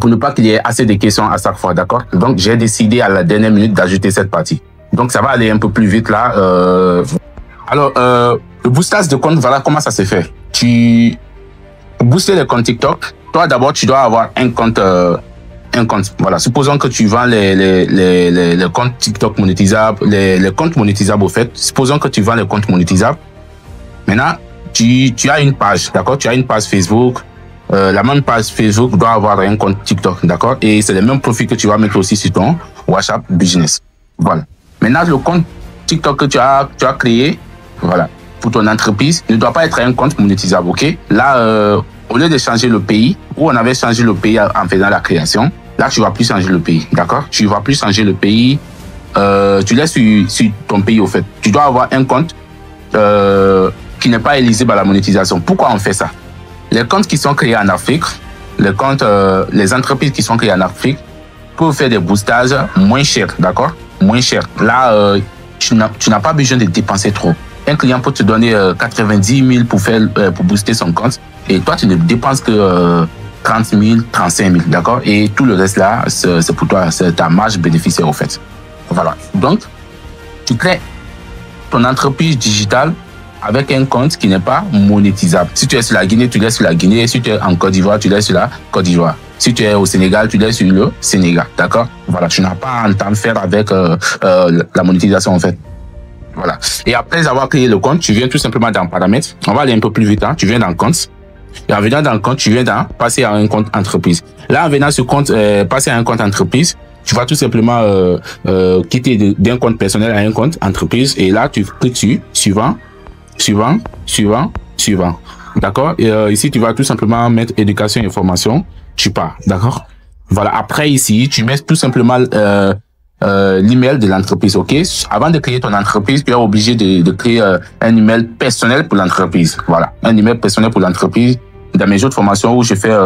pour ne pas qu'il y ait assez de questions à chaque fois, d'accord? Donc, j'ai décidé à la dernière minute d'ajouter cette partie. Donc, ça va aller un peu plus vite là. Alors, le boostage de compte, voilà comment ça se fait. Pour booster les comptes TikTok, toi d'abord, tu dois avoir un compte. Voilà. Supposons que tu vends les comptes TikTok monétisables, les comptes monétisables au fait. Supposons que tu vends les comptes monétisables. Maintenant, tu as une page, d'accord? Tu as une page Facebook. La même page Facebook doit avoir un compte TikTok, d'accord? Et c'est le même profil que tu vas mettre aussi sur ton WhatsApp Business. Voilà. Maintenant, le compte TikTok que tu as créé, voilà, pour ton entreprise, ne doit pas être un compte monétisable, ok? Là, au lieu de changer le pays, où on avait changé le pays en faisant la création, là, tu ne vas plus changer le pays, d'accord? Tu ne vas plus changer le pays. Tu laisses sur ton pays, au fait. Tu dois avoir un compte qui n'est pas éligible à la monétisation. Pourquoi on fait ça? Les comptes qui sont créés en Afrique, les entreprises qui sont créées en Afrique peuvent faire des boostages moins chers, d'accord? Moins chers. Là, tu n'as pas besoin de dépenser trop. Un client peut te donner 90 000 pour booster son compte et toi, tu ne dépenses que 30 000, 35 000, d'accord? Et tout le reste là, c'est pour toi, c'est ta marge bénéficiaire au fait. Voilà. Donc, tu crées ton entreprise digitale avec un compte qui n'est pas monétisable. Si tu es sur la Guinée, tu laisses sur la Guinée. Si tu es en Côte d'Ivoire, tu laisses sur la Côte d'Ivoire. Si tu es au Sénégal, tu laisses sur le Sénégal. D'accord? Voilà, tu n'as pas à t'en faire avec la monétisation en fait. Voilà. Et après avoir créé le compte, tu viens tout simplement dans Paramètres. On va aller un peu plus vite. Hein. Tu viens dans Compte. Et en venant dans le compte, tu viens passer à un compte entreprise. Là, en venant sur compte, passer à un compte entreprise, tu vas tout simplement quitter d'un compte personnel à un compte entreprise. Et là, tu cliques sur suivant. D'accord? Et ici, tu vas tout simplement mettre éducation et formation. Tu pars. D'accord? Voilà. Après, ici, tu mets tout simplement l'email de l'entreprise. OK? Avant de créer ton entreprise, tu es obligé de créer un email personnel pour l'entreprise. Voilà. Un email personnel pour l'entreprise. Dans mes autres formations où je fais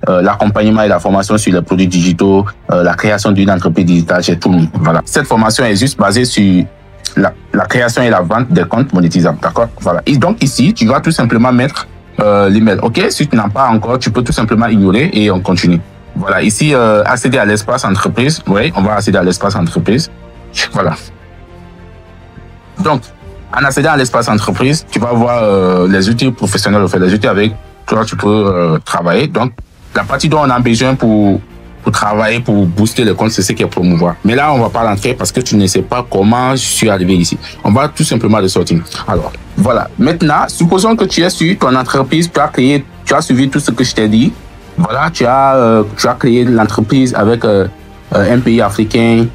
l'accompagnement et la formation sur les produits digitaux, la création d'une entreprise digitale, j'ai tout mis. Voilà. Cette formation est juste basée sur la création et la vente des comptes monétisables, d'accord? Voilà. Et donc ici, tu vas tout simplement mettre l'email, ok? Si tu n'as pas encore, tu peux tout simplement ignorer et on continue. Voilà. Ici, accéder à l'espace entreprise. Oui, on va accéder à l'espace entreprise. Voilà. Donc, en accédant à l'espace entreprise, tu vas voir les outils professionnels, en fait, les outils avec toi, tu peux travailler. Donc, la partie dont on a besoin pour travailler, pour booster le compte, c'est ce qui est promouvoir. Mais là, on va pas rentrer parce que tu ne sais pas comment je suis arrivé ici. On va tout simplement le sortir. Alors, voilà. Maintenant, supposons que tu es sur ton entreprise, tu as suivi tout ce que je t'ai dit. Voilà, tu as créé l'entreprise avec un pays africain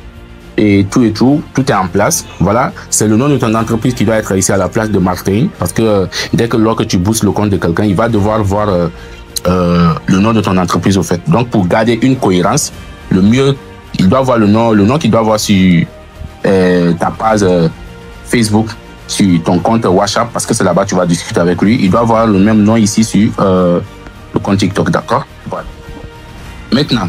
et tout, tout est en place. Voilà, c'est le nom de ton entreprise qui doit être ici à la place de marketing parce que dès que lorsque tu boostes le compte de quelqu'un, il va devoir voir le nom de ton entreprise au fait. Donc pour garder une cohérence, le mieux, il doit voir le nom qu'il doit voir sur ta page Facebook, sur ton compte WhatsApp parce que c'est là-bas que tu vas discuter avec lui. Il doit avoir le même nom ici sur le compte TikTok, d'accord? Voilà. Maintenant,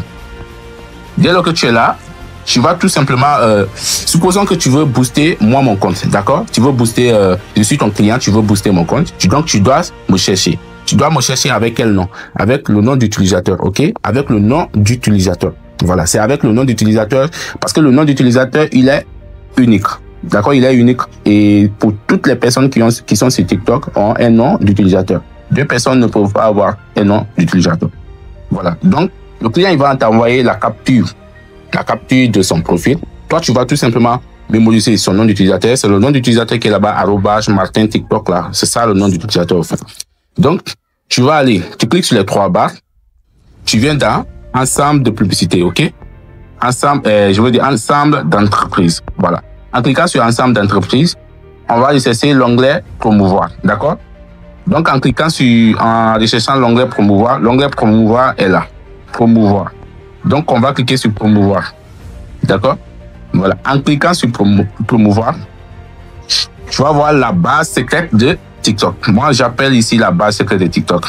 dès lors que tu es là, tu vas tout simplement, supposons que tu veux booster moi mon compte, d'accord? Tu veux booster, je suis ton client, tu veux booster mon compte, donc tu dois me chercher. Tu dois me chercher avec quel nom? Avec le nom d'utilisateur, ok? Avec le nom d'utilisateur. Voilà, c'est avec le nom d'utilisateur parce que le nom d'utilisateur, il est unique. D'accord? Il est unique. Et pour toutes les personnes qui sont sur TikTok ont un nom d'utilisateur. Deux personnes ne peuvent pas avoir un nom d'utilisateur. Voilà. Donc, le client, il va t'envoyer la capture de son profil. Toi, tu vas tout simplement mémoriser son nom d'utilisateur. C'est le nom d'utilisateur qui est là-bas, @Martin TikTok, là. C'est ça le nom d'utilisateur, en fait. Donc, tu vas aller, tu cliques sur les 3 barres. Tu viens dans ensemble de publicité, ok? Ensemble, je veux dire ensemble d'entreprises. Voilà. En cliquant sur ensemble d'entreprises, on va chercher l'onglet promouvoir, d'accord? Donc, en recherchant l'onglet promouvoir est là. Promouvoir. Donc, on va cliquer sur promouvoir. D'accord? Voilà. En cliquant sur promouvoir, tu vas voir la base secrète de TikTok. Moi, j'appelle ici la base secrète de TikTok.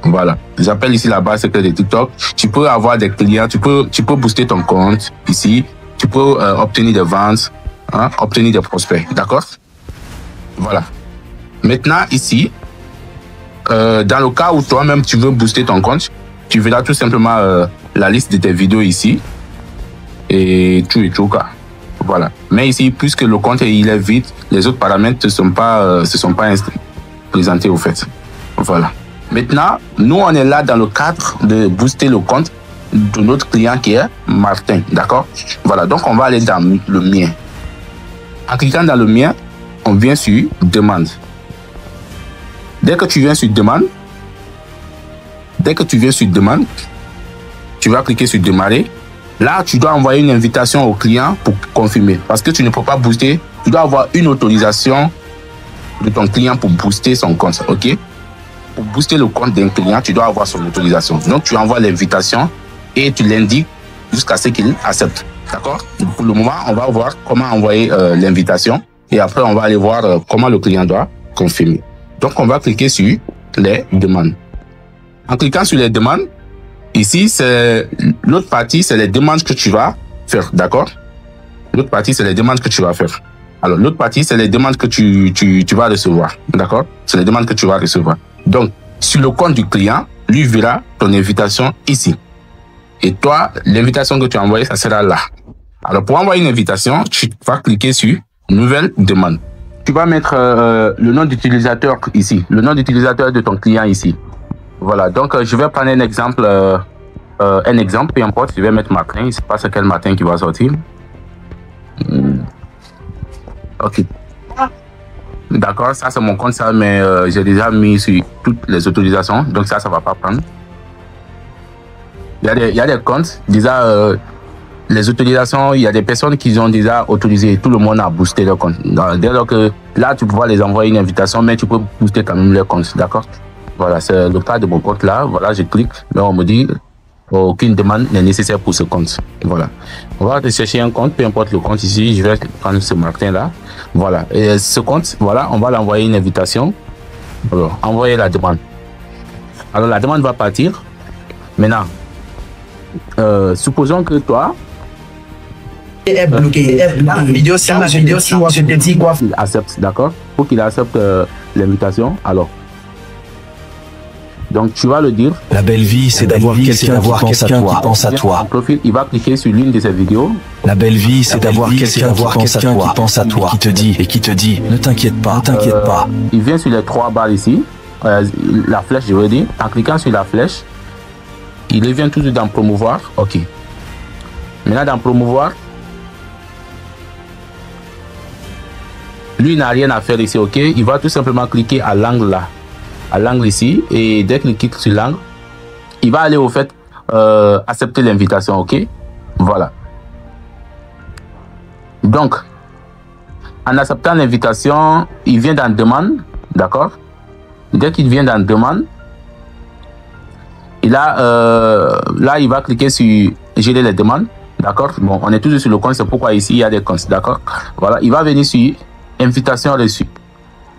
Voilà. J'appelle ici la base secrète de TikTok. Tu peux avoir des clients, tu peux booster ton compte ici. Tu peux obtenir des ventes, hein, obtenir des prospects. D'accord? Voilà. Maintenant, ici, dans le cas où toi-même, tu veux booster ton compte, tu verras tout simplement la liste de tes vidéos ici. Et tout quoi. Voilà. Mais ici, puisque le compte il est vide, les autres paramètres ne se sont pas présentés au fait. Voilà. Maintenant, nous, on est là dans le cadre de booster le compte de notre client qui est Martin. D'accord? Voilà. Donc, on va aller dans le mien. En cliquant dans le mien, on vient sur demande. Dès que tu viens sur demande, tu vas cliquer sur démarrer. Là, tu dois envoyer une invitation au client pour confirmer. Parce que tu ne peux pas booster. Tu dois avoir une autorisation de ton client pour booster son compte. OK? Pour booster le compte d'un client, tu dois avoir son autorisation. Donc, tu envoies l'invitation et tu l'indiques jusqu'à ce qu'il accepte. D'accord? Pour le moment, on va voir comment envoyer l'invitation. Et après, on va aller voir comment le client doit confirmer. Donc, on va cliquer sur les demandes. En cliquant sur les demandes, ici, c'est l'autre partie, c'est les demandes que tu vas faire. D'accord? L'autre partie, c'est les demandes que tu vas faire. Alors, l'autre partie, c'est les demandes que tu vas recevoir. D'accord? C'est les demandes que tu vas recevoir. Donc, sur le compte du client, lui verra ton invitation ici. Et toi, l'invitation que tu as envoyée, ça sera là. Alors, pour envoyer une invitation, tu vas cliquer sur Nouvelle demande. Tu vas mettre le nom d'utilisateur ici, le nom d'utilisateur de ton client ici. Voilà, donc je vais prendre un exemple, peu importe, je vais mettre Martin, je ne sais pas c'est quel Martin qui va sortir. Ok. D'accord, ça c'est mon compte, ça, mais j'ai déjà mis sur toutes les autorisations, donc ça ne va pas prendre. Il y a des comptes, déjà, les autorisations, il y a des personnes qui ont déjà autorisé tout le monde à booster leur compte. Dès lors que là, tu peux les envoyer une invitation, mais tu peux booster quand même leur compte, d'accord? Voilà, c'est le cas de mon compte là. Voilà, je clique, là on me dit aucune demande n'est nécessaire pour ce compte. Voilà. On va chercher un compte, peu importe le compte ici, je vais prendre ce Martin là. Voilà, et ce compte, voilà, on va l'envoyer une invitation. Alors, envoyer la demande. Alors la demande va partir. Maintenant, supposons que toi est bloqué. La vidéo, je te dis quoi? Il accepte, d'accord? Pour qu'il accepte l'invitation, alors. Donc tu vas le dire. La belle vie, c'est d'avoir quelqu'un qui pense à toi. Son profil, il va cliquer sur l'une de ses vidéos. La belle vie, c'est d'avoir quelqu'un qui pense à toi, qui te dit, ne t'inquiète pas, Il vient sur les 3 barres ici, la flèche, je veux dire. En cliquant sur la flèche, il revient tout de suite dans promouvoir. Ok. Maintenant dans promouvoir, lui n'a rien à faire ici. Ok. Il va tout simplement cliquer à l'angle là, à l'angle ici, et dès qu'il clique sur l'angle, il va aller au fait accepter l'invitation. Ok. Voilà. Donc en acceptant l'invitation, il vient dans demande, d'accord? Dès qu'il vient dans demande, et là, il va cliquer sur gérer les demandes, d'accord? Bon, on est toujours sur le compte, c'est pourquoi ici il y a des comptes, d'accord? Voilà, il va venir sur invitation reçue,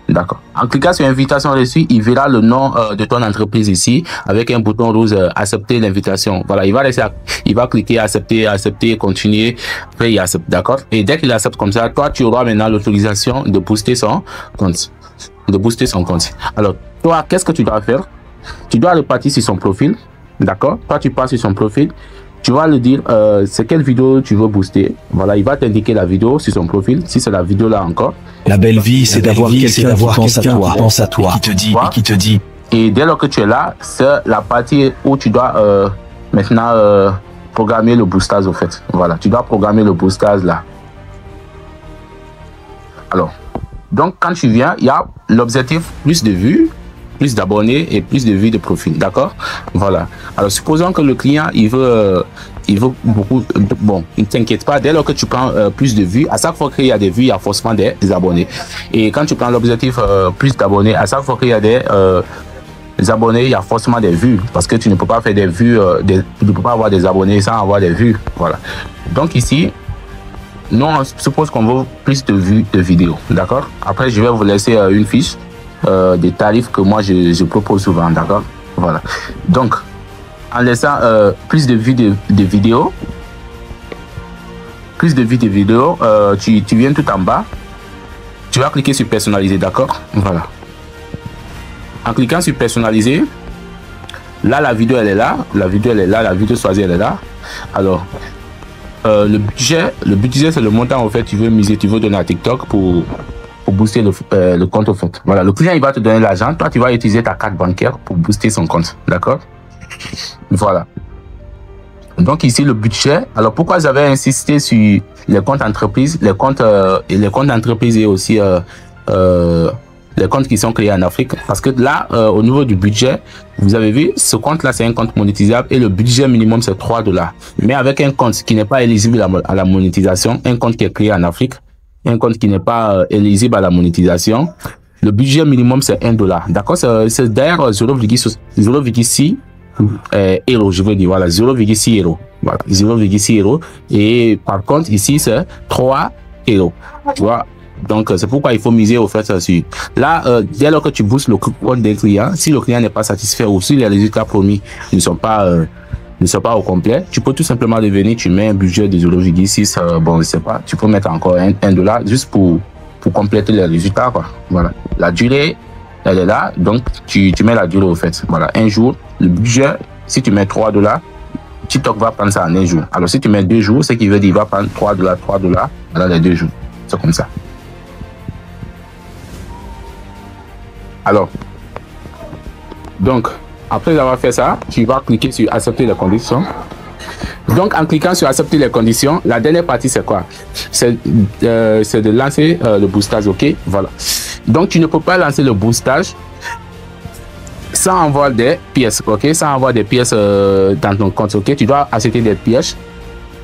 d'accord? En cliquant sur invitation reçue, il verra le nom de ton entreprise ici avec un bouton rose accepter l'invitation. Voilà, il va cliquer accepter, continuer, après il accepte, d'accord? Et dès qu'il accepte comme ça, toi tu auras maintenant l'autorisation de booster son compte, Alors, toi, qu'est-ce que tu dois faire? Tu dois repartir sur son profil, d'accord? Toi, tu passes sur son profil, tu vas lui dire c'est quelle vidéo tu veux booster. Voilà, il va t'indiquer la vidéo sur son profil, si c'est la vidéo là encore. La belle vie, c'est d'avoir quelqu'un qui pense à toi, et qui te dit. Et dès lors que tu es là, c'est la partie où tu dois maintenant programmer le boostage au fait. Voilà, tu dois programmer le boostage là. Alors, donc quand tu viens, il y a l'objectif plus de vues, plus d'abonnés et plus de vues de profil, d'accord? Voilà. Alors supposons que le client il veut beaucoup, bon, ne t'inquiète pas, dès lors que tu prends plus de vues, à chaque fois qu'il y a des vues, il y a forcément des abonnés. Et quand tu prends l'objectif plus d'abonnés, à chaque fois qu'il y a des abonnés, il y a forcément des vues, parce que tu ne peux pas faire des vues, tu ne peux pas avoir des abonnés sans avoir des vues. Voilà. Donc ici, nous on suppose qu'on veut plus de vues de vidéos, d'accord? Après je vais vous laisser une fiche des tarifs que moi je propose souvent, d'accord? Voilà. Donc en laissant plus de vues de vidéos, tu viens tout en bas, tu vas cliquer sur personnaliser, d'accord? Voilà. En cliquant sur personnaliser, là, la vidéo, elle est là. La vidéo, elle est là. La vidéo choisie, elle est là. Alors, le budget, c'est le montant, en fait, tu veux miser, tu veux donner à TikTok pour booster le compte, en fait. Voilà, le client, il va te donner l'argent. Toi, tu vas utiliser ta carte bancaire pour booster son compte. D'accord? Voilà. Donc, ici, le budget. Alors, pourquoi j'avais insisté sur les comptes entreprises, les comptes entreprises et aussi les comptes qui sont créés en Afrique? Parce que là, au niveau du budget, vous avez vu, ce compte-là, c'est un compte monétisable et le budget minimum, c'est $3. Mais avec un compte qui n'est pas éligible à la monétisation, un compte qui est créé en Afrique, un compte qui n'est pas éligible à la monétisation, le budget minimum, c'est $1. D'accord? C'est d'ailleurs 0,6 euros, je veux dire, voilà, 0,6 euros. Voilà, 0,6 euros. Et par contre, ici, c'est 3 euros. Tu vois? Donc, c'est pourquoi il faut miser au fait sur. Là, dès lors que tu boostes le compte des clients, si le client n'est pas satisfait ou si les résultats promis ne sont pas au complet, tu peux tout simplement revenir, tu mets un budget de 0,6, bon, je sais pas, tu peux mettre encore $1 juste pour compléter les résultats, quoi. Voilà. La durée, elle est là, donc tu mets la durée au fait. Voilà, un jour, le budget, si tu mets $3, TikTok va prendre ça en un jour. Alors, si tu mets 2 jours, ce qui veut dire qu'il va prendre $3, voilà les 2 jours. C'est comme ça. Alors, donc, après avoir fait ça, tu vas cliquer sur accepter les conditions. Donc, en cliquant sur accepter les conditions, la dernière partie, c'est quoi? C'est de lancer le boostage, ok? Voilà. Donc, tu ne peux pas lancer le boostage sans avoir des pièces, ok? Sans avoir des pièces dans ton compte, ok? Tu dois acheter des pièces.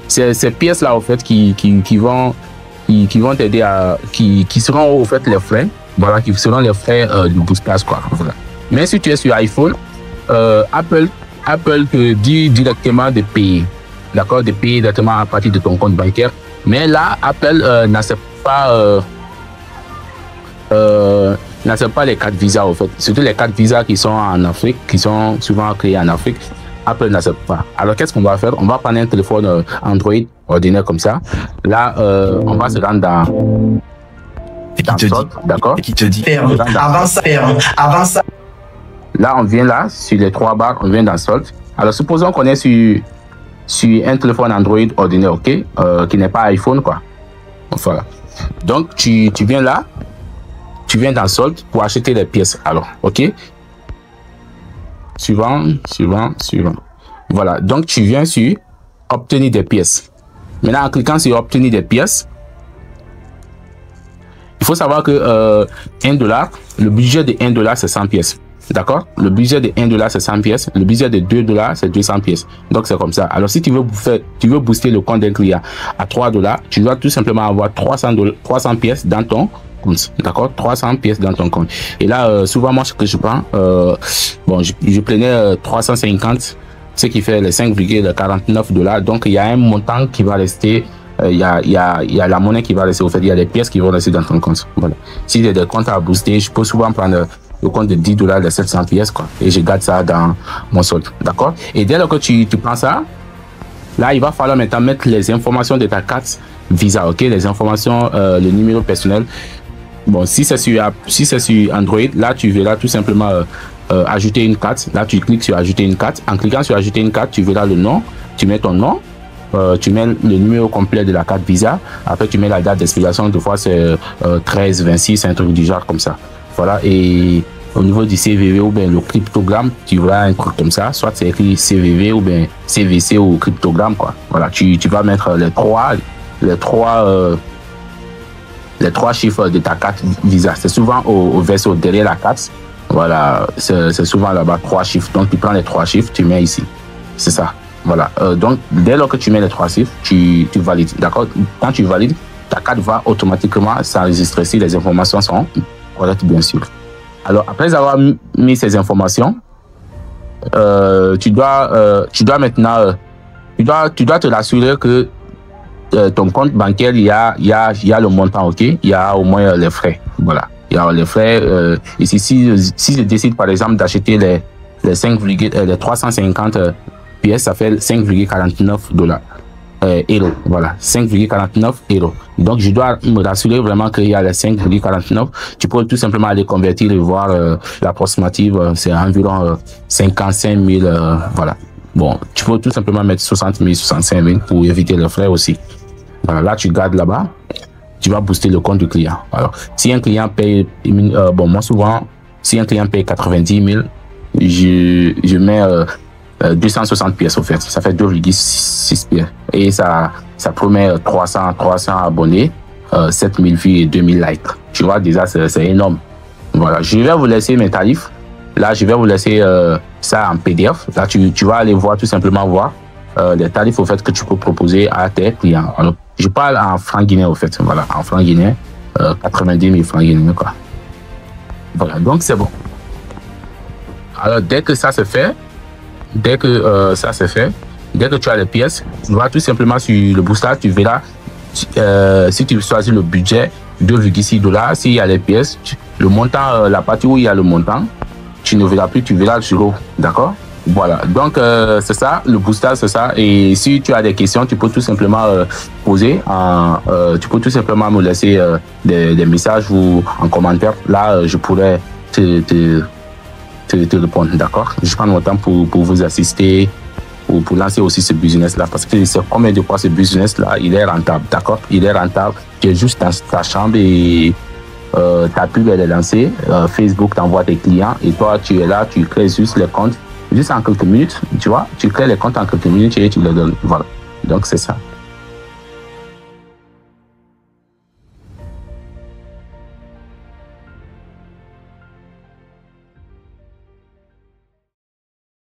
C'est ces pièces-là, au fait, qui vont t'aider à... qui seront, au fait, les frais. Voilà, qui seront les frais du boostage, quoi. Voilà. Mais si tu es sur iPhone, Apple te dit directement de payer. D'accord? De payer directement à partir de ton compte bancaire. Mais là, Apple n'accepte pas les cartes Visa, en fait. Surtout les cartes Visa qui sont en Afrique, qui sont souvent créées en Afrique. Apple n'accepte pas. Alors, qu'est-ce qu'on va faire? On va prendre un téléphone Android ordinaire comme ça. Là, on va se rendre dans... D'accord? Et qui te dit Avant ça. Là, on vient là, sur les 3 barres, on vient dans solde. Alors, supposons qu'on est sur un téléphone Android ordinaire, ok? Qui n'est pas iPhone, quoi. Voilà. Donc, tu viens là, tu viens dans solde pour acheter des pièces. Alors, ok? Suivant. Voilà. Donc, tu viens sur obtenir des pièces. Maintenant, en cliquant sur obtenir des pièces, il faut savoir que $1, le budget de $1, c'est 100 pièces. D'accord? Le budget de $1, c'est 100 pièces. Le budget de $2, c'est 200 pièces. Donc, c'est comme ça. Alors, si tu veux booster le compte d'un client à $3, tu dois tout simplement avoir 300 pièces dans ton compte. D'accord? 300 pièces dans ton compte. Et là, souvent, moi, ce que je prends, bon, je prenais 350, ce qui fait les $5,49. Donc, il y a un montant qui va rester. Il y a la monnaie qui va rester au fait, il y a des pièces qui vont rester dans ton compte. Voilà. Si il y a des comptes à booster, je peux souvent prendre le compte de $10, de 700 pièces, quoi, et je garde ça dans mon solde. D'accord? Et dès lors que tu prends ça, là, il va falloir maintenant mettre les informations de ta carte Visa, ok? Les informations, le numéro personnel. Bon, si c'est sur Android, là, tu verras tout simplement ajouter une carte. Là, tu cliques sur ajouter une carte. En cliquant sur ajouter une carte, tu verras le nom. Tu mets ton nom. Tu mets le numéro complet de la carte Visa. Après, tu mets la date d'expiration. Des fois, c'est 13-26, un truc du genre comme ça. Voilà. Et au niveau du CVV ou bien le cryptogramme, tu vois un truc comme ça. Soit c'est écrit CVV ou bien CVC ou cryptogramme, quoi. Voilà. Tu vas mettre les trois chiffres de ta carte Visa. C'est souvent au verso derrière la carte. Voilà. C'est souvent là-bas 3 chiffres. Donc, tu prends les 3 chiffres, tu mets ici. C'est ça. Voilà. Donc, dès lors que tu mets les 3 chiffres, tu valides. D'accord? Quand tu valides, ta carte va automatiquement s'enregistrer si les informations sont correctes, bien sûr. Alors, après avoir mis ces informations, tu dois maintenant, tu dois te rassurer que ton compte bancaire, il y a le montant, ok? Il y a au moins les frais. Voilà. Il y a les frais. Ici, si je décide, par exemple, d'acheter les 350 pièces, ça fait $5,49. Euro. Voilà, 5,49 euros. Donc, je dois me rassurer vraiment qu'il y a les 5,49. Tu peux tout simplement aller convertir et voir l'approximative, c'est environ 55 000. Voilà. Bon, tu peux tout simplement mettre 60 000, 65 000 pour éviter les frais aussi. Voilà, là, tu gardes là-bas. Tu vas booster le compte du client. Alors, si un client paye, bon, moi souvent, si un client paye 90 000, je mets 260 pièces au fait. Ça fait 2,6 pièces. Et ça promet 300 abonnés, 7000 vues et 2000 likes. Tu vois, déjà, c'est énorme. Voilà, je vais vous laisser mes tarifs. Là, je vais vous laisser ça en PDF. Là, tu vas aller voir, tout simplement voir les tarifs au fait que tu peux proposer à tes clients. Alors, je parle en francs guinéens au fait. Voilà, en francs guinéens, 90 000 francs guinéens, quoi. Voilà, donc c'est bon. Alors, dès que ça se fait, dès que tu as les pièces, tu vas tout simplement sur le boostage, tu verras, si tu choisis le budget, 2,6 $, s'il y a les pièces, le montant, la partie où il y a le montant, tu ne verras plus, tu verras sur haut, d'accord? Voilà, donc c'est ça, le boostage, c'est ça. Et si tu as des questions, tu peux tout simplement poser, tu peux tout simplement me laisser des messages ou en commentaire. Là, je pourrais te répondre, d'accord? Je prends mon temps pour vous assister ou pour lancer aussi ce business-là, parce que c'est combien de fois ce business-là, il est rentable, d'accord? Il est rentable, tu es juste dans ta chambre et ta pub elle est lancée, Facebook t'envoie tes clients et toi tu es là, tu crées juste les comptes, juste en quelques minutes, tu vois, tu crées les comptes en quelques minutes et tu les donnes, voilà, donc c'est ça.